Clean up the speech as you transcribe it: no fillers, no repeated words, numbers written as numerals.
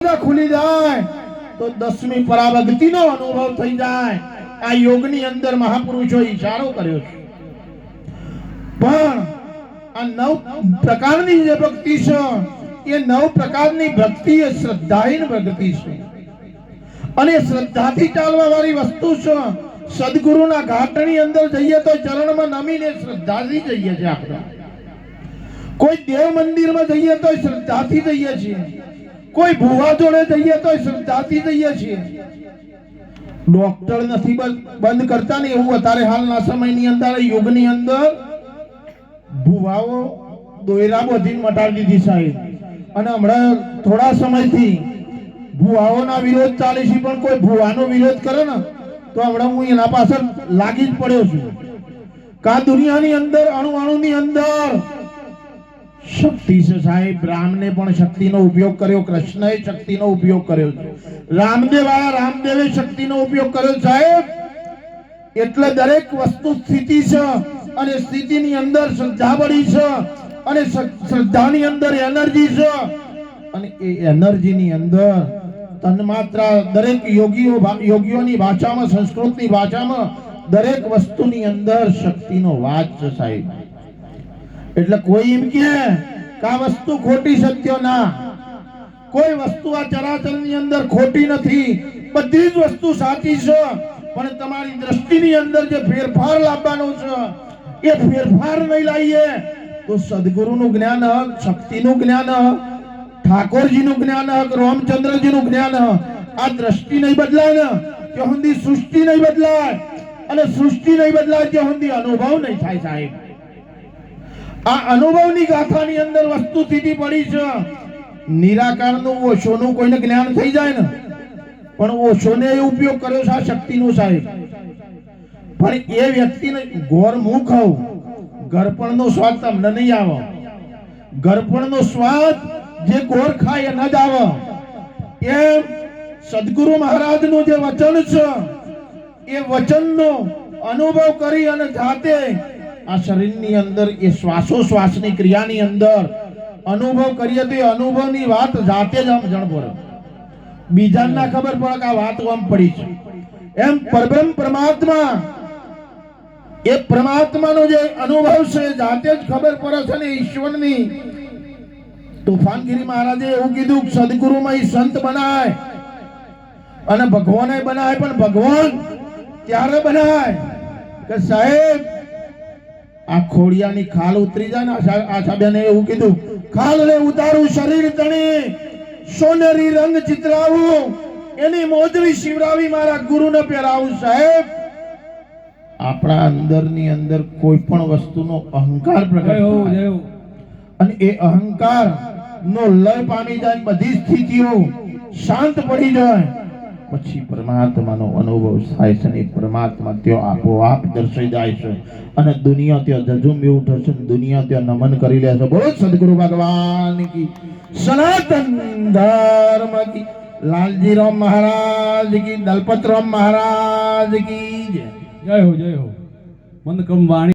खुली जाए तो 10મી पराभक्तिનો अनुभव થઈ જાય। આ યોગની અંદર મહાપુરુષો ઈશારો કર્યો છે। પણ આ 9 પ્રકારની જે ભક્તિ છે એ 9 પ્રકારની ભક્તિ એ શ્રદ્ધાહીન ભક્તિ છે અને શ્રદ્ધાથી ચાલવા વાળી વસ્તુ છે। સદગુરુના ઘાટની અંદર જઈએ તો ચરણમાં નમીને શ્રદ્ધાથી જઈએ છીએ આપણે। કોઈ દેવ મંદિરમાં જઈએ તો શ્રદ્ધાથી જઈએ છીએ, કોઈ ભુવા જોડે જઈએ તો શ્રદ્ધાથી જઈએ છીએ। ડોક્ટર નથી બંધ કરતા ને એવું અત્યારે હાલના સમયની અંદર યુગની અંદર ભુવાઓ દોયરા બધીને મટાડી દીધી સાહેબ। અને હમણાં થોડા સમયથી ભુવાઓના વિરોધ ચાલે છે, પણ કોઈ ભુવાનો વિરોધ કરે ને તો હમણાં હું એના પાછળ લાગી જ પડ્યો છું। કા દુનિયાની અંદર અણુની અંદર શક્તિ છે સાહેબ। રામને પણ શક્તિનો ઉપયોગ કર્યો, કૃષ્ણએ શક્તિનો ઉપયોગ કર્યો છે, રામદેવ આયા રામદેવે શક્તિનો ઉપયોગ કર્યો સાહેબ। એટલે દરેક વસ્તુ સ્થિતિ છે અને સ્થિતિની અંદર શ્રદ્ધા પડી છે અને શ્રદ્ધાની અંદર એનર્જી છે અને એ એનર્જીની અંદર તન્માત્રા દરેક યોગીઓની ભાષામાં, સંસ્કૃતની ભાષામાં દરેક વસ્તુની અંદર શક્તિનો વાસ છે સાહેબ। એટલે કોઈ એમ કે આ વસ્તુ ખોટી સત્ય ના, કોઈ વસ્તુ આ ચરાચરની અંદર ખોટી નથી, બધી જ વસ્તુ સાચી છે। પણ તમારી દ્રષ્ટિની અંદર જે ફેરફાર લાવવાનો છે એ ફેરફાર નહીં લાવીએ તો સદગુરુનું જ્ઞાન, શક્તિનું જ્ઞાન, ઠાકોરજીનું જ્ઞાન, રામચંદ્રજીનું જ્ઞાન, આ દ્રષ્ટિ નહીં બદલાય ને ત્યાં સુધી સૃષ્ટિ નહીં બદલાય, અને સૃષ્ટિ નહીં બદલાય ત્યાં સુધી અનુભવ નહીં થાય સાહેબ। આ અનુભવની ગાથાની અંદર વસ્તુ સ્થિતિ પડી છે। નિરાકારનું ઓશોનું કોઈને જ્ઞાન થઈ જાય ને, પણ ઓશોને એ ઉપયોગ કર્યો છે આ શક્તિનો સાહેબ। પણ એ વ્યક્તિને ગોર હું ખાઉં, ગરપણનો સ્વાદ તમને નહીં આવે। ગરપણનો સ્વાદ જે ગોર ખાય ન જ આવે। એમ સદગુરુ મહારાજનું જે વચન છે એ વચનનો અનુભવ કરી અને જાતે આ શરીરની અંદર એ શ્વાસોશ્વાસની ક્રિયાની અંદર અનુભવ કરીએ તો એ અનુભવની વાત જાતે જ આમ જણ પડે, બીજાને ના ખબર પડે કે આ વાત આમ પડી છે। એમ પરબ્રહ્મ પરમાત્મા, એ પરમાત્માનો જે અનુભવ છે જાતે જ ખબર પડે છે ને ઈશ્વરની। તુફાનગીરી મહારાજે એવું કીધું કે સદગુરુમાં સંત બનાય અને ભગવાને બનાય, પણ ભગવાન ત્યારે બનાય કે સાહેબ આ ખોડિયાની ખાલ ઉતરી જાય ને। આશા બેને એવું કીધું, ખાલ લે ઉતારું શરીર તણી, સોનેરી રંગ ચિતરાવું, એની મોજડી શિવરાવી મારા ગુરુને પહેરાવું સાહેબ। આપણા અંદરની અંદર કોઈ પણ વસ્તુનો અહંકાર પ્રગટ થાય અને એ અહંકાર નો લય પામી જાય, બધી સ્થિતિઓ શાંત પડી જાય, પછી પરમાત્માનો અનુભવ થાય છે અને પરમાત્મા ત્યાં આપોઆપ દર્શાઈ જાય છે અને દુનિયા ત્યાં જજુમી ઉઠે છે, દુનિયા ત્યાં નમન કરી લે છે। બોલો સદગુરુ ભગવાન કી, સનાતન ધર્મ કી, લાલજી રામ મહારાજ કી, દલપત રામ મહારાજ કી જય। જય હો, જય હો। મંદકમ વાણી।